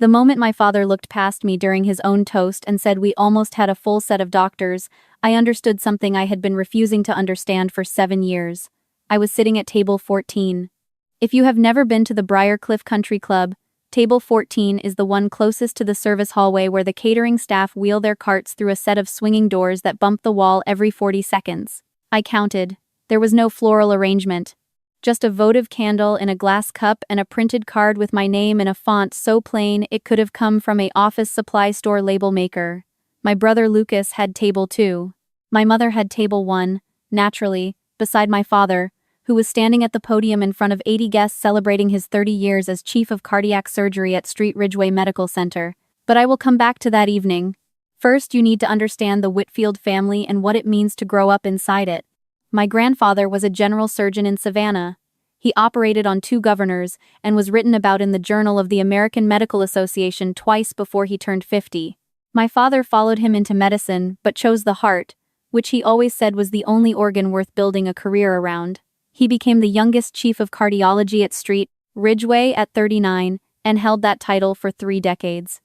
The moment my father looked past me during his own toast and said we almost had a full set of doctors, I understood something I had been refusing to understand for 7 years. I was sitting at table 14. If you have never been to the Briarcliff Country Club, table 14 is the one closest to the service hallway where the catering staff wheel their carts through a set of swinging doors that bump the wall every 40 seconds. I counted. There was no floral arrangement. Just a votive candle in a glass cup and a printed card with my name in a font so plain it could have come from a office supply store label maker. My brother Lucas had table 2. My mother had table 1, naturally, beside my father, who was standing at the podium in front of 80 guests celebrating his 30 years as chief of cardiac surgery at Street Ridgeway Medical Center. But I will come back to that evening. First, you need to understand the Whitfield family and what it means to grow up inside it. My grandfather was a general surgeon in Savannah. He operated on 2 governors and was written about in the Journal of the American Medical Association twice before he turned 50. My father followed him into medicine but chose the heart, which he always said was the only organ worth building a career around. He became the youngest chief of cardiology at Street Ridgeway at 39 and held that title for 3 decades.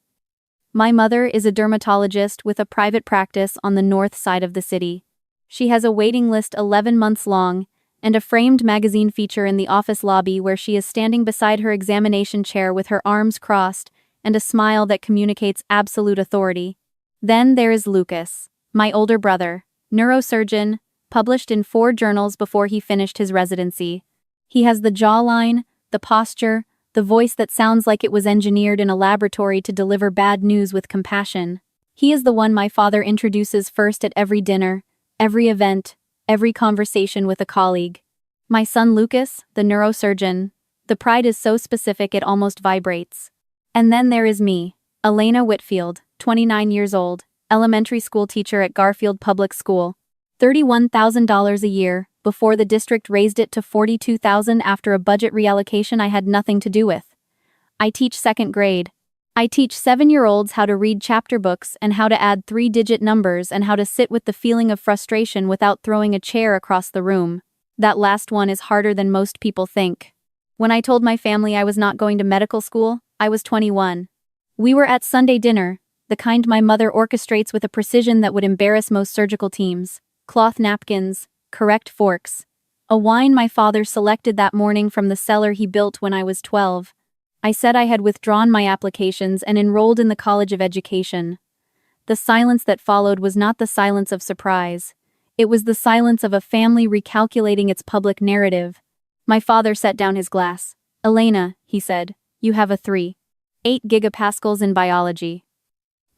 My mother is a dermatologist with a private practice on the north side of the city. She has a waiting list 11 months long and a framed magazine feature in the office lobby where she is standing beside her examination chair with her arms crossed and a smile that communicates absolute authority. Then there is Lucas, my older brother, neurosurgeon, published in 4 journals before he finished his residency. He has the jawline, the posture, the voice that sounds like it was engineered in a laboratory to deliver bad news with compassion. He is the one my father introduces first at every dinner, every event, every conversation with a colleague. My son Lucas, the neurosurgeon. The pride is so specific it almost vibrates. And then there is me, Elena Whitfield, 29 years old, elementary school teacher at Garfield Public School. $31,000 a year, before the district raised it to $42,000 after a budget reallocation I had nothing to do with. I teach 2nd grade. I teach 7-year-olds how to read chapter books and how to add 3-digit numbers and how to sit with the feeling of frustration without throwing a chair across the room. That last one is harder than most people think. When I told my family I was not going to medical school, I was 21. We were at Sunday dinner, the kind my mother orchestrates with a precision that would embarrass most surgical teams. Cloth napkins, correct forks. A wine my father selected that morning from the cellar he built when I was 12. I said I had withdrawn my applications and enrolled in the College of Education. The silence that followed was not the silence of surprise. It was the silence of a family recalculating its public narrative. My father set down his glass. "Elena," he said, "you have a 3.8 gigapascals in biology."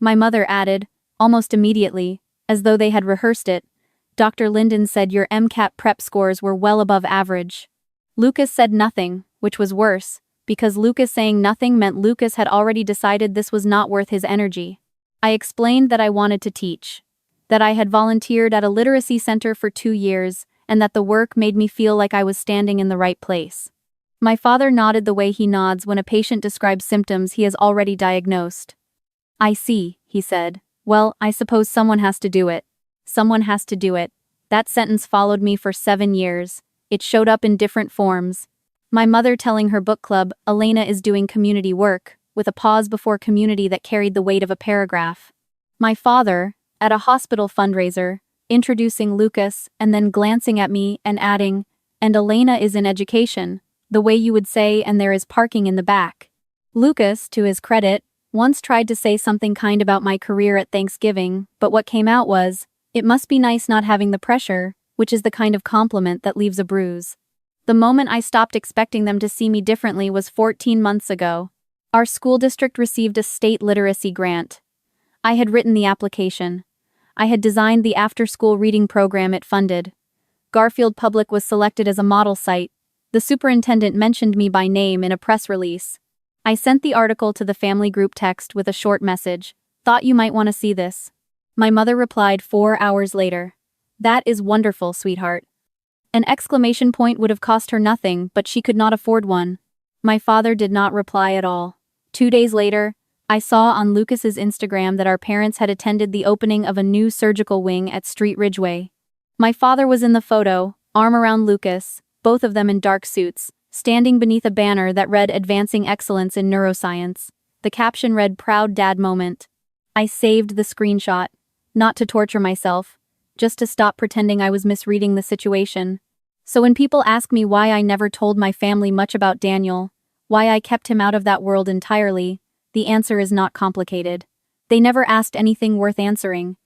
My mother added, almost immediately, as though they had rehearsed it, "Dr. Linden said your MCAT prep scores were well above average." Lucas said nothing, which was worse, because Lucas saying nothing meant Lucas had already decided this was not worth his energy. I explained that I wanted to teach, that I had volunteered at a literacy center for 2 years, and that the work made me feel like I was standing in the right place. My father nodded the way he nods when a patient describes symptoms he has already diagnosed. "I see," he said. "Well, I suppose someone has to do it. Someone has to do it." That sentence followed me for 7 years. It showed up in different forms. My mother telling her book club, "Elena is doing community work," with a pause before community that carried the weight of a paragraph. My father, at a hospital fundraiser, introducing Lucas and then glancing at me and adding, "And Elena is in education," the way you would say, "and there is parking in the back." Lucas, to his credit, once tried to say something kind about my career at Thanksgiving, but what came out was, "It must be nice not having the pressure," which is the kind of compliment that leaves a bruise. The moment I stopped expecting them to see me differently was 14 months ago. Our school district received a state literacy grant. I had written the application. I had designed the after-school reading program it funded. Garfield Public was selected as a model site. The superintendent mentioned me by name in a press release. I sent the article to the family group text with a short message. "Thought you might want to see this." My mother replied 4 hours later. "That is wonderful, sweetheart." An exclamation point would have cost her nothing, but she could not afford one. My father did not reply at all. 2 days later, I saw on Lucas's Instagram that our parents had attended the opening of a new surgical wing at Street Ridgeway. My father was in the photo, arm around Lucas, both of them in dark suits, standing beneath a banner that read "Advancing Excellence in Neuroscience." The caption read "Proud Dad Moment." I saved the screenshot. Not to torture myself, just to stop pretending I was misreading the situation. So when people ask me why I never told my family much about Daniel, why I kept him out of that world entirely, the answer is not complicated. They never asked anything worth answering.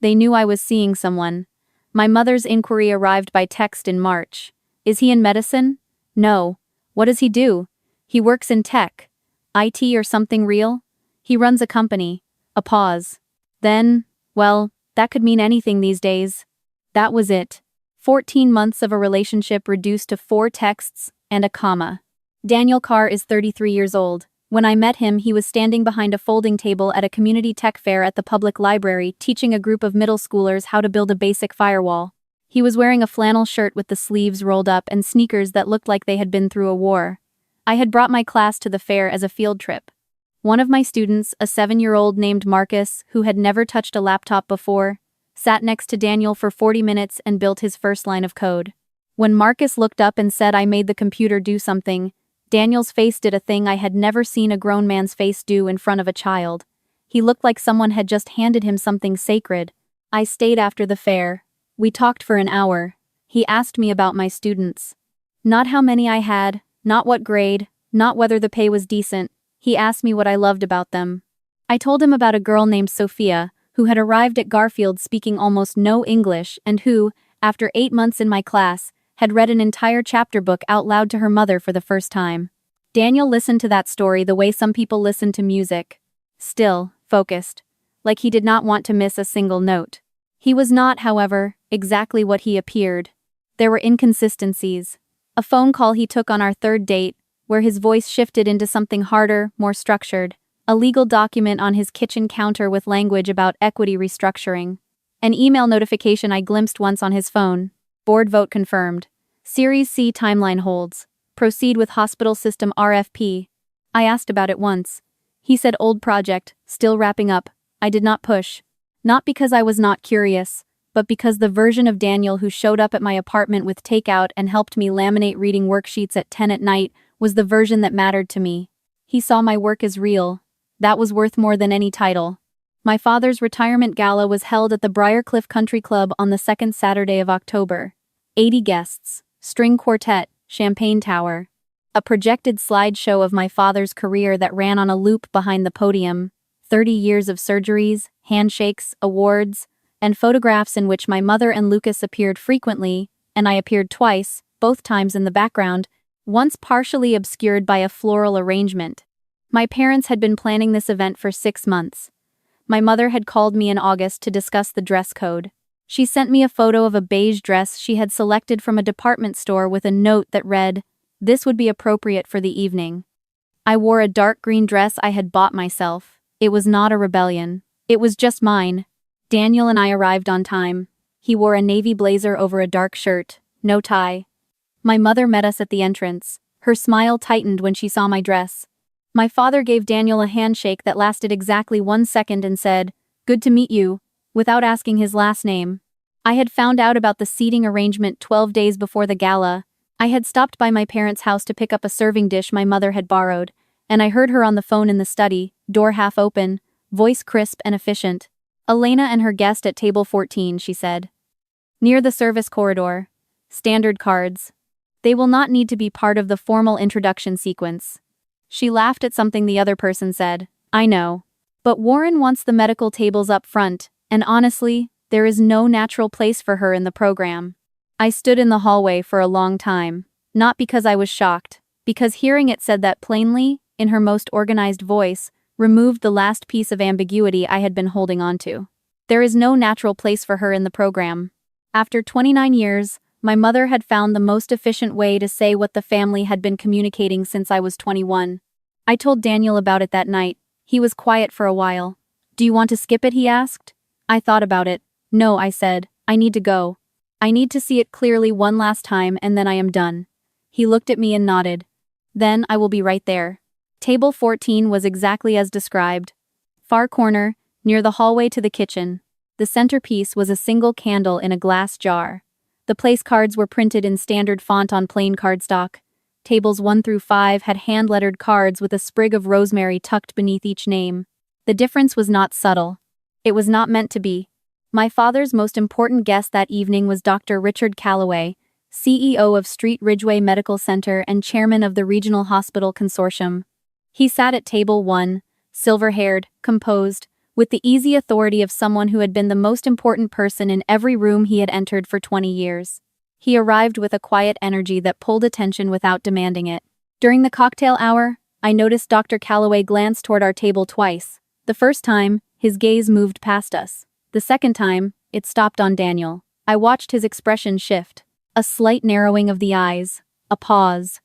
They knew I was seeing someone. My mother's inquiry arrived by text in March. Is he in medicine? No. What does he do? He works in tech. IT or something real? He runs a company. A pause. Then, well, that could mean anything these days. That was it. 14 months of a relationship reduced to 4 texts and a comma. Daniel Carr is 33 years old. When I met him, he was standing behind a folding table at a community tech fair at the public library, teaching a group of middle schoolers how to build a basic firewall. He was wearing a flannel shirt with the sleeves rolled up and sneakers that looked like they had been through a war. I had brought my class to the fair as a field trip. One of my students, a 7-year-old named Marcus, who had never touched a laptop before, sat next to Daniel for 40 minutes and built his first line of code. When Marcus looked up and said I made the computer do something, Daniel's face did a thing I had never seen a grown man's face do in front of a child. He looked like someone had just handed him something sacred. I stayed after the fair. We talked for an hour. He asked me about my students. Not how many I had, not what grade, not whether the pay was decent. He asked me what I loved about them. I told him about a girl named Sophia, who had arrived at Garfield speaking almost no English and who, after 8 months in my class, had read an entire chapter book out loud to her mother for the first time. Daniel listened to that story the way some people listen to music. Still, focused. Like he did not want to miss a single note. He was not, however, exactly what he appeared. There were inconsistencies. A phone call he took on our 3rd date, where his voice shifted into something harder, more structured. A legal document on his kitchen counter with language about equity restructuring. An email notification I glimpsed once on his phone. Board vote confirmed. Series C timeline holds. Proceed with hospital system RFP. I asked about it once. He said old project, still wrapping up. I did not push. Not because I was not curious, but because the version of Daniel who showed up at my apartment with takeout and helped me laminate reading worksheets at 10 at night was the version that mattered to me. He saw my work as real. That was worth more than any title. My father's retirement gala was held at the Briarcliff Country Club on the 2nd Saturday of October. 80 guests, string quartet, champagne tower. A projected slideshow of my father's career that ran on a loop behind the podium. 30 years of surgeries, handshakes, awards, and photographs in which my mother and Lucas appeared frequently, and I appeared twice, both times in the background, once partially obscured by a floral arrangement. My parents had been planning this event for 6 months. My mother had called me in August to discuss the dress code. She sent me a photo of a beige dress she had selected from a department store with a note that read, "This would be appropriate for the evening." I wore a dark green dress I had bought myself. It was not a rebellion. It was just mine. Daniel and I arrived on time. He wore a navy blazer over a dark shirt, no tie. My mother met us at the entrance. Her smile tightened when she saw my dress. My father gave Daniel a handshake that lasted exactly 1 second and said, "Good to meet you," without asking his last name. I had found out about the seating arrangement 12 days before the gala. I had stopped by my parents' house to pick up a serving dish my mother had borrowed, and I heard her on the phone in the study, door half open, voice crisp and efficient. "Elena and her guest at table 14, she said. "Near the service corridor. Standard cards. They will not need to be part of the formal introduction sequence." She laughed at something the other person said. "I know. But Warren wants the medical tables up front, and honestly, there is no natural place for her in the program." I stood in the hallway for a long time, not because I was shocked, because hearing it said that plainly, in her most organized voice, removed the last piece of ambiguity I had been holding onto. There is no natural place for her in the program. After 29 years, my mother had found the most efficient way to say what the family had been communicating since I was 21. I told Daniel about it that night. He was quiet for a while. "Do you want to skip it?" he asked. I thought about it. "No," I said. "I need to go. I need to see it clearly one last time and then I am done." He looked at me and nodded. "Then I will be right there." Table 14 was exactly as described. Far corner, near the hallway to the kitchen. The centerpiece was a single candle in a glass jar. The place cards were printed in standard font on plain cardstock. Tables 1 through 5 had hand-lettered cards with a sprig of rosemary tucked beneath each name. The difference was not subtle. It was not meant to be. My father's most important guest that evening was Dr. Richard Calloway, CEO of Street Ridgeway Medical Center and chairman of the Regional Hospital Consortium. He sat at table 1, silver-haired, composed, with the easy authority of someone who had been the most important person in every room he had entered for 20 years. He arrived with a quiet energy that pulled attention without demanding it. During the cocktail hour, I noticed Dr. Calloway glance toward our table twice. The first time, his gaze moved past us. The second time, it stopped on Daniel. I watched his expression shift. A slight narrowing of the eyes. A pause.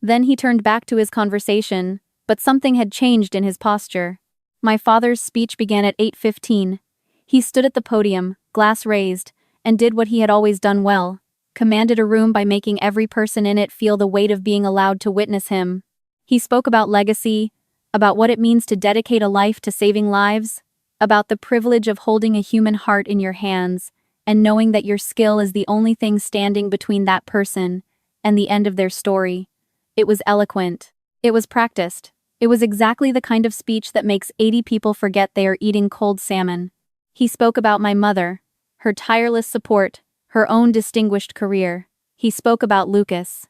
Then he turned back to his conversation, but something had changed in his posture. My father's speech began at 8:15. He stood at the podium, glass raised, and did what he had always done well. Commanded a room by making every person in it feel the weight of being allowed to witness him. He spoke about legacy, about what it means to dedicate a life to saving lives, about the privilege of holding a human heart in your hands, and knowing that your skill is the only thing standing between that person and the end of their story. It was eloquent. It was practiced. It was exactly the kind of speech that makes 80 people forget they are eating cold salmon. He spoke about my mother, her tireless support, her own distinguished career. He spoke about Lucas,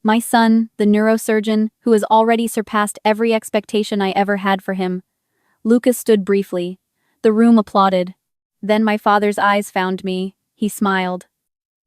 my son, the neurosurgeon, who has already surpassed every expectation I ever had for him. Lucas stood briefly. The room applauded. Then my father's eyes found me. He smiled.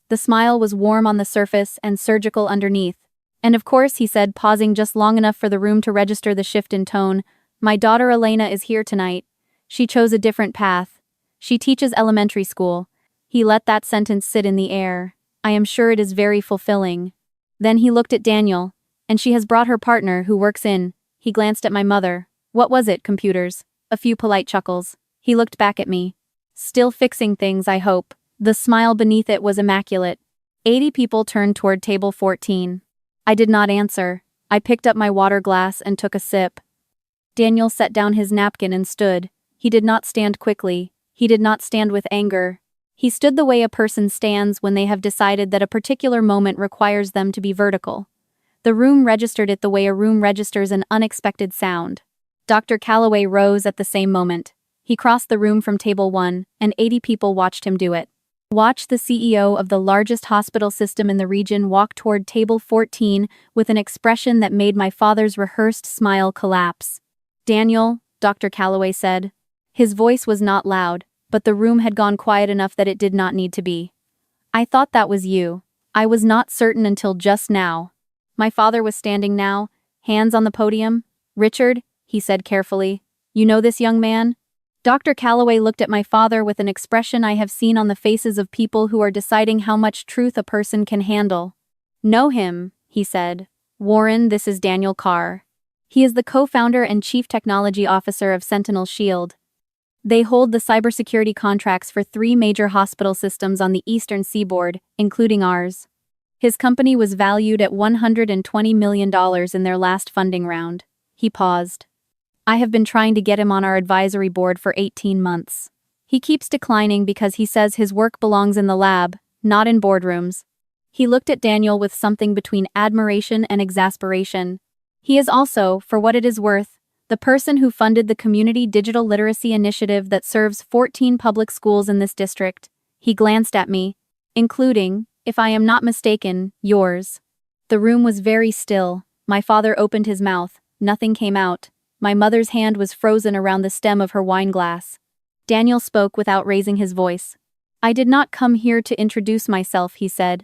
The smile was warm on the surface and surgical underneath. And of course, he said, pausing just long enough for the room to register the shift in tone, my daughter Elena is here tonight. She chose a different path. She teaches elementary school. He let that sentence sit in the air. I am sure it is very fulfilling. Then he looked at Daniel. And she has brought her partner who works in. He glanced at my mother. What was it, computers? A few polite chuckles. He looked back at me. Still fixing things, I hope. The smile beneath it was immaculate. 80 people turned toward table 14. I did not answer. I picked up my water glass and took a sip. Daniel set down his napkin and stood. He did not stand quickly. He did not stand with anger. He stood the way a person stands when they have decided that a particular moment requires them to be vertical. The room registered it the way a room registers an unexpected sound. Dr. Calloway rose at the same moment. He crossed the room from table 1, and 80 people watched him do it. Watch the CEO of the largest hospital system in the region walk toward table 14 with an expression that made my father's rehearsed smile collapse. Daniel, Dr. Calloway said. His voice was not loud, but the room had gone quiet enough that it did not need to be. I thought that was you. I was not certain until just now. My father was standing now, hands on the podium. Richard, he said carefully, you know this young man? Dr. Calloway looked at my father with an expression I have seen on the faces of people who are deciding how much truth a person can handle. Know him, he said. Warren, this is Daniel Carr. He is the co-founder and chief technology officer of Sentinel Shield. They hold the cybersecurity contracts for 3 major hospital systems on the eastern seaboard, including ours. His company was valued at $120 million in their last funding round. He paused. I have been trying to get him on our advisory board for 18 months. He keeps declining because he says his work belongs in the lab, not in boardrooms. He looked at Daniel with something between admiration and exasperation. He is also, for what it is worth, the person who funded the Community Digital Literacy Initiative that serves 14 public schools in this district. He glanced at me, including, if I am not mistaken, yours. The room was very still. My father opened his mouth. Nothing came out. My mother's hand was frozen around the stem of her wine glass. Daniel spoke without raising his voice. I did not come here to introduce myself, he said.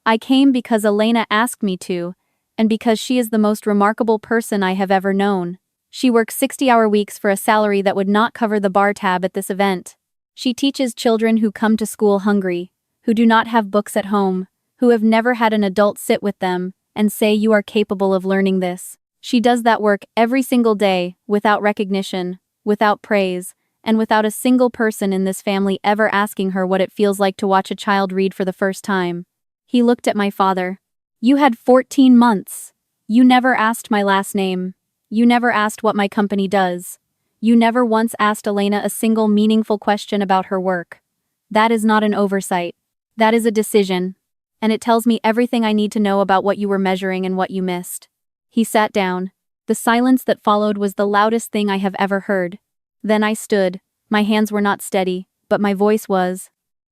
I came because Elena asked me to, and because she is the most remarkable person I have ever known. She works 60-hour weeks for a salary that would not cover the bar tab at this event. She teaches children who come to school hungry, who do not have books at home, who have never had an adult sit with them and say you are capable of learning this. She does that work every single day, without recognition, without praise, and without a single person in this family ever asking her what it feels like to watch a child read for the first time. He looked at my father. You had 14 months. You never asked my last name. You never asked what my company does. You never once asked Elena a single meaningful question about her work. That is not an oversight. That is a decision. and it tells me everything I need to know about what you were measuring and what you missed." He sat down. The silence that followed was the loudest thing I have ever heard. Then I stood. My hands were not steady, but my voice was.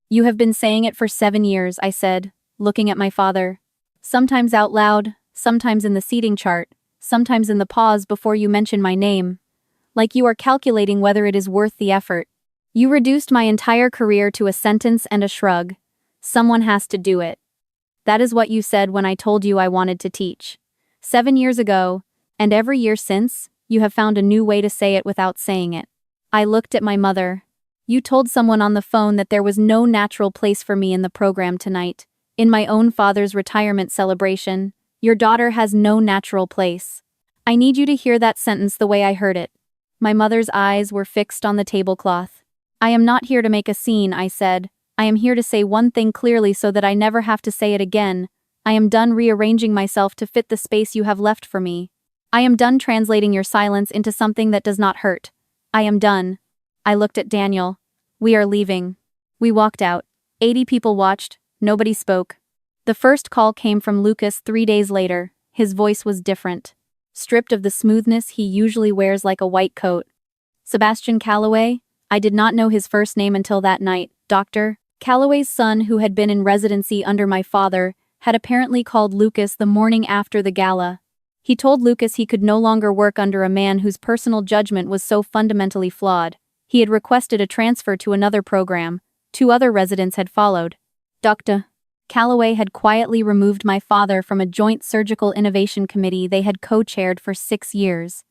"You have been saying it for 7 years," I said, looking at my father. "Sometimes out loud, sometimes in the seating chart, sometimes in the pause before you mention my name. Like you are calculating whether it is worth the effort. You reduced my entire career to a sentence and a shrug. Someone has to do it. That is what you said when I told you I wanted to teach. 7 years ago, and every year since, you have found a new way to say it without saying it." I looked at my mother. "You told someone on the phone that there was no natural place for me in the program tonight. In my own father's retirement celebration, your daughter has no natural place. I need you to hear that sentence the way I heard it." My mother's eyes were fixed on the tablecloth. "I am not here to make a scene," I said. "I am here to say one thing clearly so that I never have to say it again. I am done rearranging myself to fit the space you have left for me. I am done translating your silence into something that does not hurt. I am done." I looked at Daniel. "We are leaving." We walked out. 80 people watched. Nobody spoke. The first call came from Lucas 3 days later. His voice was different. Stripped of the smoothness he usually wears like a white coat. "Sebastian Calloway?" I did not know his first name until that night. Dr. Calloway's son, who had been in residency under my father, had apparently called Lucas the morning after the gala. He told Lucas he could no longer work under a man whose personal judgment was so fundamentally flawed. He had requested a transfer to another program. 2 other residents had followed. Dr. Calloway had quietly removed my father from a joint surgical innovation committee they had co-chaired for 6 years.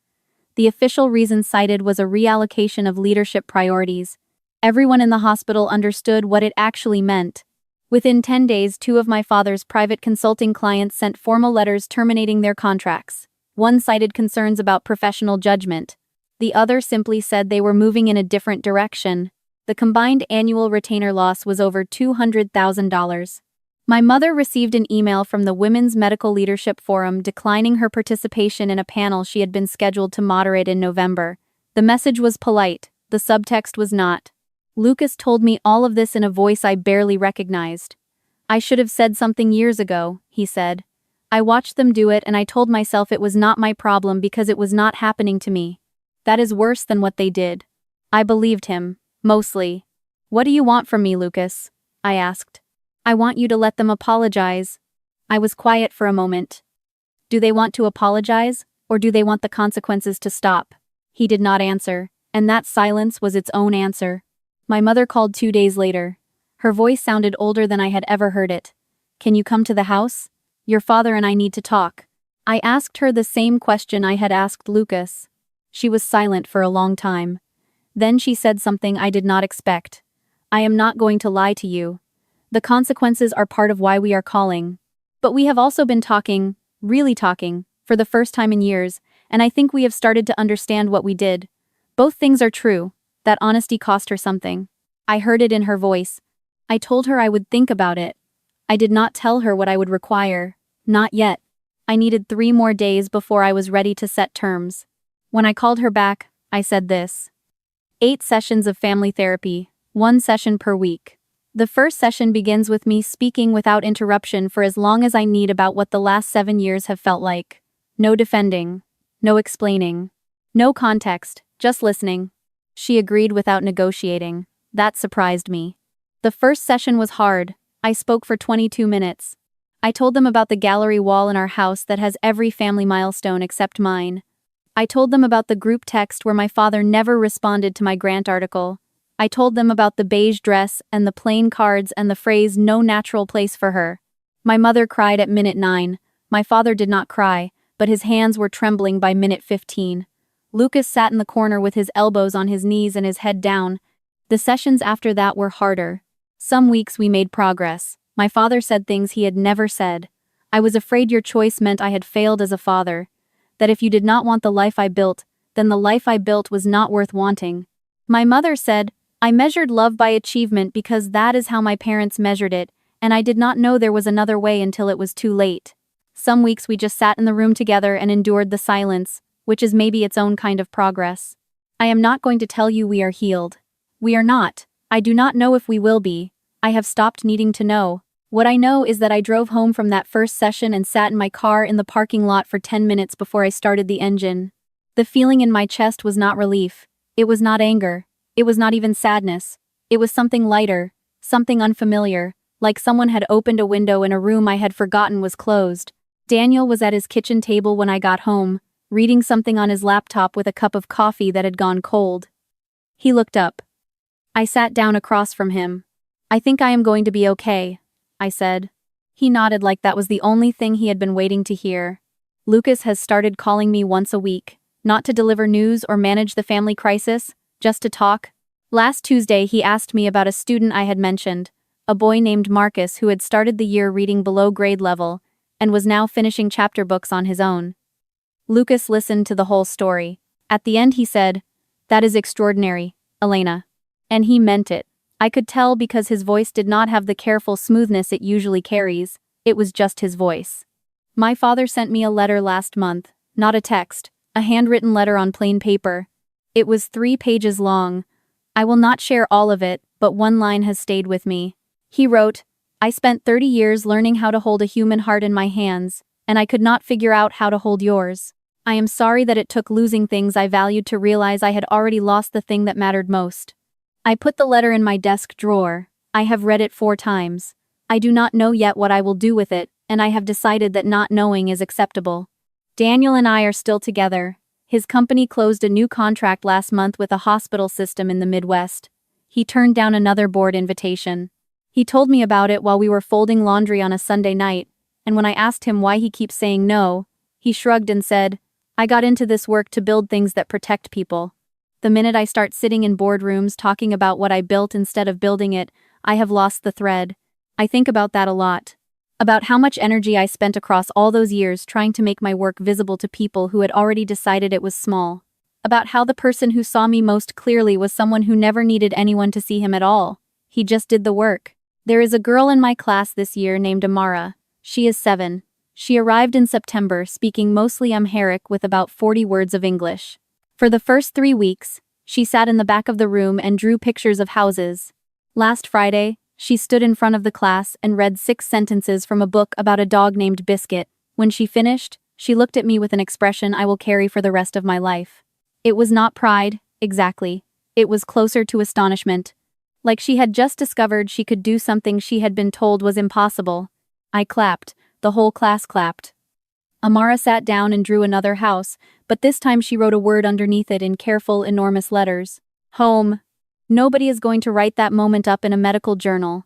The official reason cited was a reallocation of leadership priorities. Everyone in the hospital understood what it actually meant. Within 10 days, 2 of my father's private consulting clients sent formal letters terminating their contracts. One cited concerns about professional judgment. The other simply said they were moving in a different direction. The combined annual retainer loss was over $200,000. My mother received an email from the Women's Medical Leadership Forum declining her participation in a panel she had been scheduled to moderate in November. The message was polite, the subtext was not. Lucas told me all of this in a voice I barely recognized. "I should have said something years ago," he said. "I watched them do it and I told myself it was not my problem because it was not happening to me. That is worse than what they did." I believed him, mostly. "What do you want from me, Lucas?" I asked. "I want you to let them apologize." I was quiet for a moment. "Do they want to apologize, or do they want the consequences to stop?" He did not answer, and that silence was its own answer. My mother called 2 days later. Her voice sounded older than I had ever heard it. "Can you come to the house? Your father and I need to talk." I asked her the same question I had asked Lucas. She was silent for a long time. Then she said something I did not expect. "I am not going to lie to you. The consequences are part of why we are calling. But we have also been talking, really talking, for the first time in years, and I think we have started to understand what we did. Both things are true. That honesty cost her something." I heard it in her voice. I told her I would think about it. I did not tell her what I would require. Not yet. I needed 3 more days before I was ready to set terms. When I called her back, I said this. 8 sessions of family therapy, 1 session per week. The first session begins with me speaking without interruption for as long as I need about what the last 7 years have felt like. No defending. No explaining. No context, just listening. She agreed without negotiating. That surprised me. The first session was hard. I spoke for 22 minutes. I told them about the gallery wall in our house that has every family milestone except mine. I told them about the group text where my father never responded to my grant article. I told them about the beige dress and the plain cards and the phrase "no natural place for her." My mother cried at minute 9. My father did not cry, but his hands were trembling by minute 15. Lucas sat in the corner with his elbows on his knees and his head down. The sessions after that were harder. Some weeks we made progress. My father said things he had never said. "I was afraid your choice meant I had failed as a father. That if you did not want the life I built, then the life I built was not worth wanting." My mother said, "I measured love by achievement because that is how my parents measured it, and I did not know there was another way until it was too late." Some weeks we just sat in the room together and endured the silence, which is maybe its own kind of progress. I am not going to tell you we are healed. We are not. I do not know if we will be. I have stopped needing to know. What I know is that I drove home from that first session and sat in my car in the parking lot for 10 minutes before I started the engine. The feeling in my chest was not relief. It was not anger. It was not even sadness. It was something lighter, something unfamiliar, like someone had opened a window in a room I had forgotten was closed. Daniel was at his kitchen table when I got home, reading something on his laptop with a cup of coffee that had gone cold. He looked up. I sat down across from him. "I think I am going to be okay," I said. He nodded like that was the only thing he had been waiting to hear. "Lucas has started calling me once a week, not to deliver news or manage the family crisis, just to talk. Last Tuesday he asked me about a student I had mentioned, a boy named Marcus who had started the year reading below grade level, and was now finishing chapter books on his own. Lucas listened to the whole story. At the end he said, 'That is extraordinary, Elena.' And he meant it. I could tell because his voice did not have the careful smoothness it usually carries. It was just his voice. My father sent me a letter last month, not a text, a handwritten letter on plain paper. It was 3 pages long. I will not share all of it, but one line has stayed with me. He wrote, 'I spent 30 years learning how to hold a human heart in my hands, and I could not figure out how to hold yours. I am sorry that it took losing things I valued to realize I had already lost the thing that mattered most.' I put the letter in my desk drawer. I have read it 4 times. I do not know yet what I will do with it, and I have decided that not knowing is acceptable. Daniel and I are still together. His company closed a new contract last month with a hospital system in the Midwest. He turned down another board invitation. He told me about it while we were folding laundry on a Sunday night, and when I asked him why he keeps saying no, he shrugged and said, 'I got into this work to build things that protect people. The minute I start sitting in boardrooms talking about what I built instead of building it, I have lost the thread.' I think about that a lot. About how much energy I spent across all those years trying to make my work visible to people who had already decided it was small. About how the person who saw me most clearly was someone who never needed anyone to see him at all. He just did the work. There is a girl in my class this year named Amara. She is 7. She arrived in September speaking mostly Amharic with about 40 words of English. For the first 3 weeks, she sat in the back of the room and drew pictures of houses. Last Friday, she stood in front of the class and read 6 sentences from a book about a dog named Biscuit. When she finished, she looked at me with an expression I will carry for the rest of my life. It was not pride, exactly. It was closer to astonishment. Like she had just discovered she could do something she had been told was impossible. I clapped. The whole class clapped. Amara sat down and drew another house, but this time she wrote a word underneath it in careful, enormous letters. Home. Nobody is going to write that moment up in a medical journal.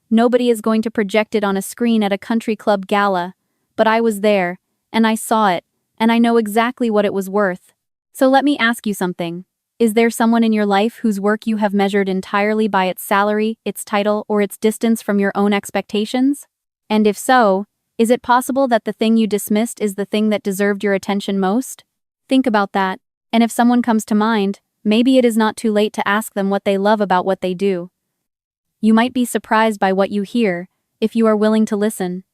Nobody is going to project it on a screen at a country club gala. But I was there, and I saw it, and I know exactly what it was worth. So let me ask you something. Is there someone in your life whose work you have measured entirely by its salary, its title, or its distance from your own expectations? And if so, is it possible that the thing you dismissed is the thing that deserved your attention most? Think about that, and if someone comes to mind, maybe it is not too late to ask them what they love about what they do. You might be surprised by what you hear, if you are willing to listen.